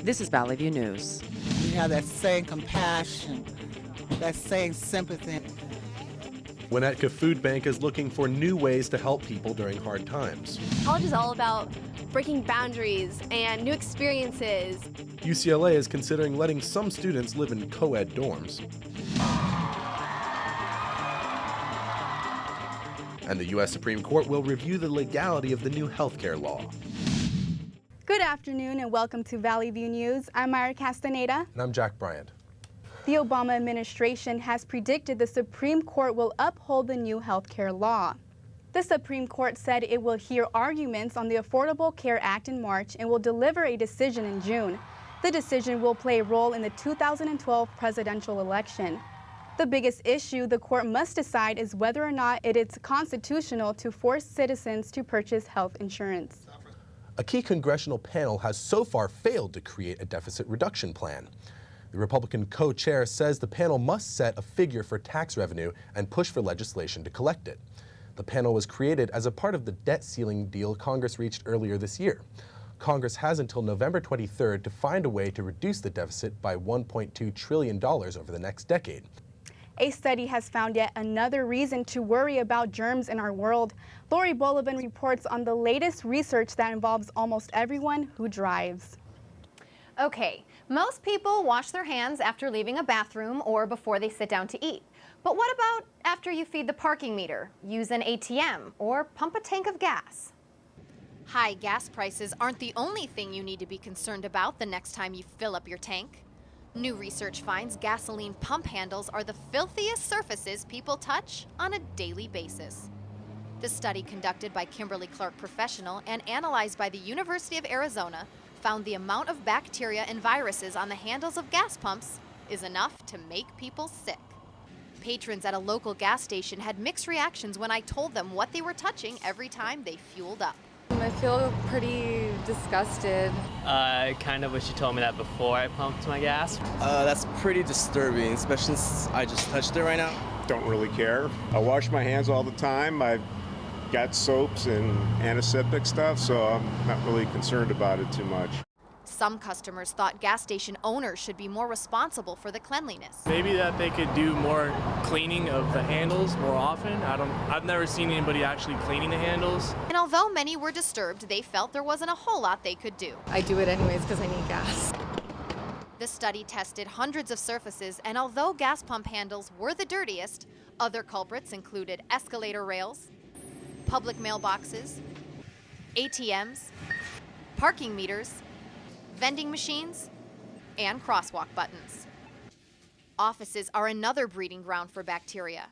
This is Valley View News. You have that same compassion, that same sympathy. Winnetka Food Bank is looking for new ways to help people during hard times. College is all about breaking boundaries and new experiences. UCLA is considering letting some students live in co-ed dorms. And the U.S. Supreme Court will review the legality of the new healthcare law. Good afternoon and welcome to Valley View News. I'm Myra Castaneda. And I'm Jack Bryant. The Obama administration has predicted the Supreme Court will uphold the new healthcare law. The Supreme Court said it will hear arguments on the Affordable Care Act in March and will deliver a decision in June. The decision will play a role in the 2012 presidential election. The biggest issue the court must decide is whether or not it is constitutional to force citizens to purchase health insurance. A key congressional panel has so far failed to create a deficit reduction plan. The Republican co-chair says the panel must set a figure for tax revenue and push for legislation to collect it. The panel was created as a part of the debt ceiling deal Congress reached earlier this year. Congress has until November 23rd to find a way to reduce the deficit by $1.2 trillion over the next decade. A study has found yet another reason to worry about germs in our world. Lori Bolivan reports on the latest research that involves almost everyone who drives. Okay, most people wash their hands after leaving a bathroom or before they sit down to eat. But what about after you feed the parking meter, use an ATM, or pump a tank of gas? High gas prices aren't the only thing you need to be concerned about the next time you fill up your tank. New research finds gasoline pump handles are the filthiest surfaces people touch on a daily basis. The study, conducted by Kimberly Clark Professional and analyzed by the University of Arizona, found the amount of bacteria and viruses on the handles of gas pumps is enough to make people sick. Patrons at a local gas station had mixed reactions when I told them what they were touching every time they fueled up. I feel pretty disgusted. I kind of wish you told me that before I pumped my gas. That's pretty disturbing, especially since I just touched it right now. Don't really care. I wash my hands all the time. I've got soaps and antiseptic stuff, so I'm not really concerned about it too much. Some customers thought gas station owners should be more responsible for the cleanliness. Maybe that they could do more cleaning of the handles more often. I've never seen anybody actually cleaning the handles. And although many were disturbed, they felt there wasn't a whole lot they could do. I do it anyways because I need gas. The study tested hundreds of surfaces, and although gas pump handles were the dirtiest, other culprits included escalator rails, public mailboxes, ATMs, parking meters, vending machines, and crosswalk buttons. Offices are another breeding ground for bacteria.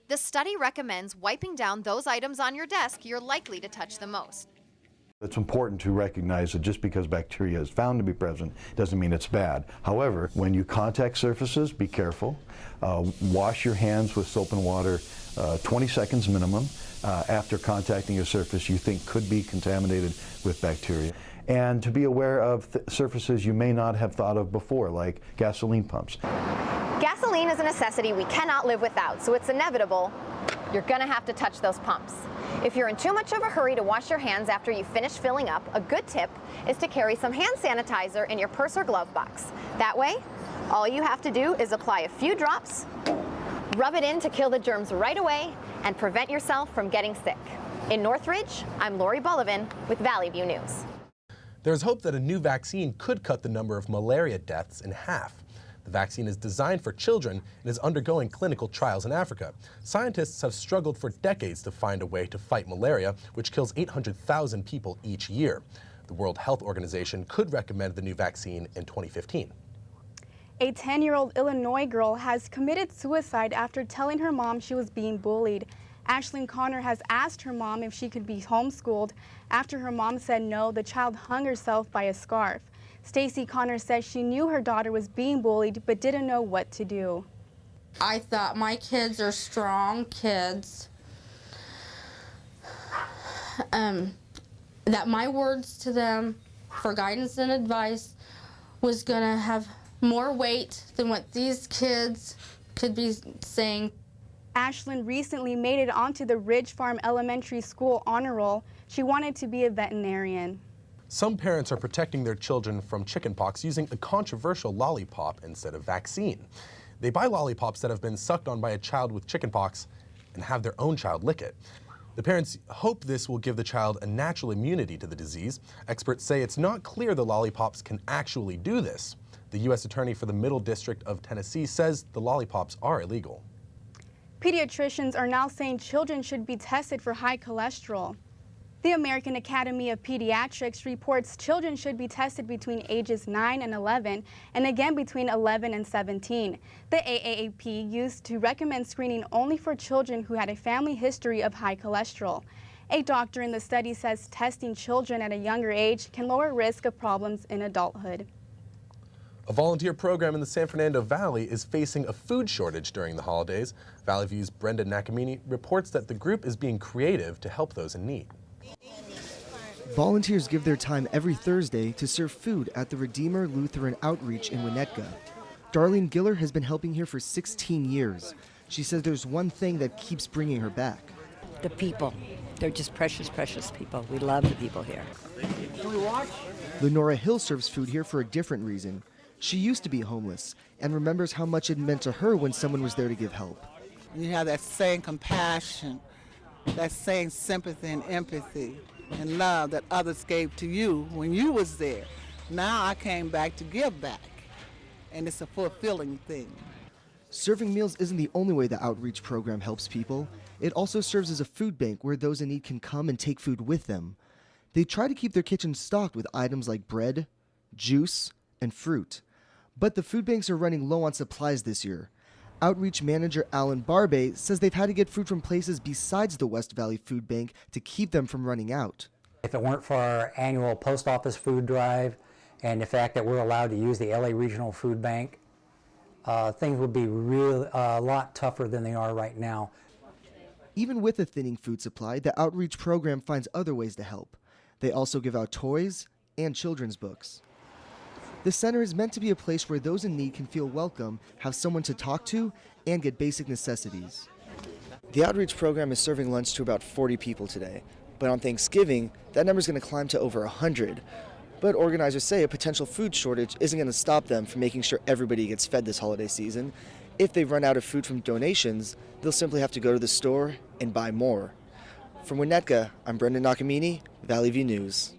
The study recommends wiping down those items on your desk you're likely to touch the most. It's important to recognize that just because bacteria is found to be present doesn't mean it's bad. However, when you contact surfaces, be careful. Wash your hands with soap and water 20 seconds minimum after contacting a surface you think could be contaminated with bacteria. And to be aware of surfaces you may not have thought of before, like gasoline pumps. Gasoline is a necessity we cannot live without, so it's inevitable you're gonna have to touch those pumps. If you're in too much of a hurry to wash your hands after you finish filling up, a good tip is to carry some hand sanitizer in your purse or glove box. That way, all you have to do is apply a few drops, rub it in to kill the germs right away, and prevent yourself from getting sick. In Northridge, I'm Lori Bolivan with Valley View News. There's hope that a new vaccine could cut the number of malaria deaths in half. The vaccine is designed for children and is undergoing clinical trials in Africa. Scientists have struggled for decades to find a way to fight malaria, which kills 800,000 people each year. The World Health Organization could recommend the new vaccine in 2015. A 10-year-old Illinois girl has committed suicide after telling her mom she was being bullied. Ashlyn Connor has asked her mom if she could be homeschooled. After her mom said no, the child hung herself by a scarf. Stacy Connor says she knew her daughter was being bullied but didn't know what to do. I thought my kids are strong kids. That my words to them for guidance and advice was going to have more weight than what these kids could be saying. Ashlyn recently made it onto the Ridge Farm Elementary School honor roll. She wanted to be a veterinarian. Some parents are protecting their children from chickenpox using a controversial lollipop instead of vaccine. They buy lollipops that have been sucked on by a child with chickenpox and have their own child lick it. The parents hope this will give the child a natural immunity to the disease. Experts say it's not clear the lollipops can actually do this. The U.S. Attorney for the Middle District of Tennessee says the lollipops are illegal. Pediatricians are now saying children should be tested for high cholesterol. The American Academy of Pediatrics reports children should be tested between ages 9 and 11 and again between 11 and 17. The AAAP used to recommend screening only for children who had a family history of high cholesterol. A doctor in the study says testing children at a younger age can lower risk of problems in adulthood. A volunteer program in the San Fernando Valley is facing a food shortage during the holidays. Valley View's Brenda Nakamini reports that the group is being creative to help those in need. Volunteers give their time every Thursday to serve food at the Redeemer Lutheran Outreach in Winnetka. Darlene Giller has been helping here for 16 years. She says there's one thing that keeps bringing her back. The people. They're just precious, precious people. We love the people here. Can we watch? Lenora Hill serves food here for a different reason. She used to be homeless and remembers how much it meant to her when someone was there to give help. You have that same compassion, that same sympathy and empathy and love that others gave to you when you was there. Now I came back to give back, and it's a fulfilling thing. Serving meals isn't the only way the outreach program helps people. It also serves as a food bank where those in need can come and take food with them. They try to keep their kitchen stocked with items like bread, juice, and fruit. But the food banks are running low on supplies this year. Outreach manager Alan Barbe says they've had to get food from places besides the West Valley Food Bank to keep them from running out. If it weren't for our annual post office food drive and the fact that we're allowed to use the LA Regional Food Bank, things would be really a lot tougher than they are right now. Even with a thinning food supply, the outreach program finds other ways to help. They also give out toys and children's books. The center is meant to be a place where those in need can feel welcome, have someone to talk to, and get basic necessities. The outreach program is serving lunch to about 40 people today, but on Thanksgiving, that number is going to climb to over 100. But organizers say a potential food shortage isn't going to stop them from making sure everybody gets fed this holiday season. If they run out of food from donations, they'll simply have to go to the store and buy more. From Winnetka, I'm Brendan Nakamini, Valley View News.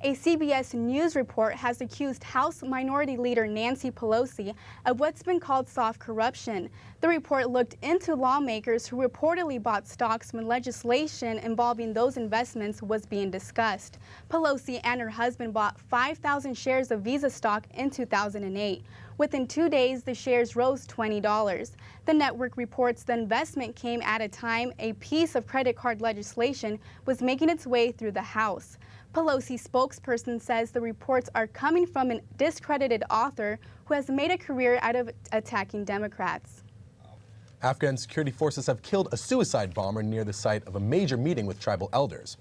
A CBS News report has accused House Minority Leader Nancy Pelosi of what's been called soft corruption. The report looked into lawmakers who reportedly bought stocks when legislation involving those investments was being discussed. Pelosi and her husband bought 5,000 shares of Visa stock in 2008. Within 2 days, the shares rose $20. The network reports the investment came at a time a piece of credit card legislation was making its way through the House. Pelosi's spokesperson says the reports are coming from a discredited author who has made a career out of attacking Democrats. Afghan security forces have killed a suicide bomber near the site of a major meeting with tribal elders.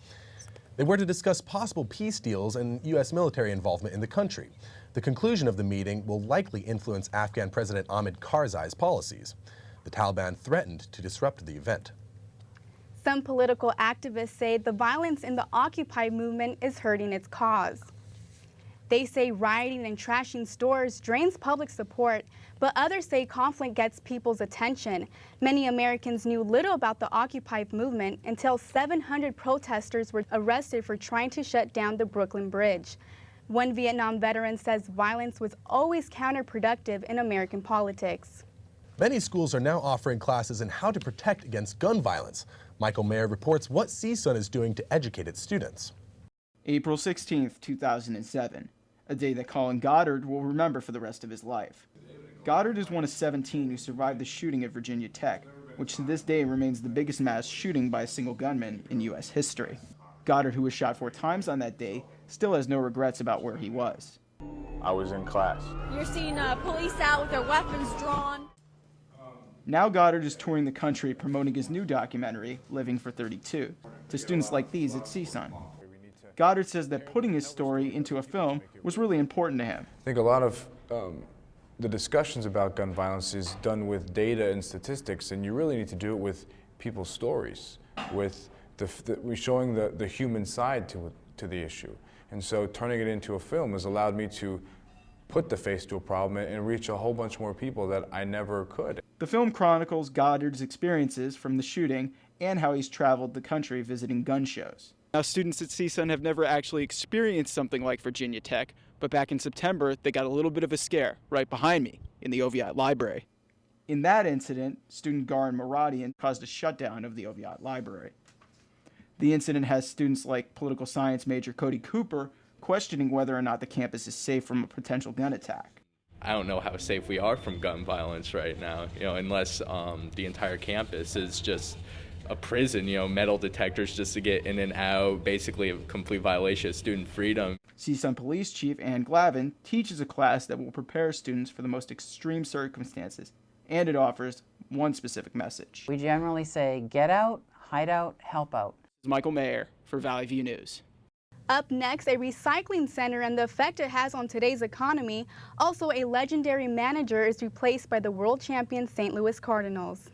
They were to discuss possible peace deals and U.S. military involvement in the country. The conclusion of the meeting will likely influence Afghan President Ahmed Karzai's policies. The Taliban threatened to disrupt the event. Some political activists say the violence in the Occupy movement is hurting its cause. They say rioting and trashing stores drains public support, but others say conflict gets people's attention. Many Americans knew little about the Occupy movement until 700 protesters were arrested for trying to shut down the Brooklyn Bridge. One Vietnam veteran says violence was always counterproductive in American politics. Many schools are now offering classes in how to protect against gun violence. Michael Mayer reports what CSUN is doing to educate its students. April 16, 2007, a day that Colin Goddard will remember for the rest of his life. Goddard is one of 17 who survived the shooting at Virginia Tech, which to this day remains the biggest mass shooting by a single gunman in U.S. history. Goddard, who was shot 4 times on that day, still has no regrets about where he was. I was in class. You're seeing police out with their weapons drawn. Now Goddard is touring the country promoting his new documentary, Living for 32, to students like these at CSUN. Goddard says that putting his story into a film was really important to him. I think a lot of the discussions about gun violence is done with data and statistics, and you really need to do it with people's stories, with showing the human side to the issue. And so turning it into a film has allowed me to put the face to a problem and reach a whole bunch more people that I never could. The film chronicles Goddard's experiences from the shooting and how he's traveled the country visiting gun shows. Now, students at CSUN have never actually experienced something like Virginia Tech, but back in September, they got a little bit of a scare right behind me in the OVI library. In that incident, student Garin Maradian caused a shutdown of the OVI library. The incident has students like political science major Cody Cooper questioning whether or not the campus is safe from a potential gun attack. I don't know how safe we are from gun violence right now, unless the entire campus is just a prison, metal detectors just to get in and out, basically a complete violation of student freedom. CSUN Police Chief Ann Glavin teaches a class that will prepare students for the most extreme circumstances, and it offers one specific message. We generally say, get out, hide out, help out. Michael Mayer for Valley View News. Up next, a recycling center and the effect it has on today's economy. Also, a legendary manager is replaced by the world champion St. Louis Cardinals.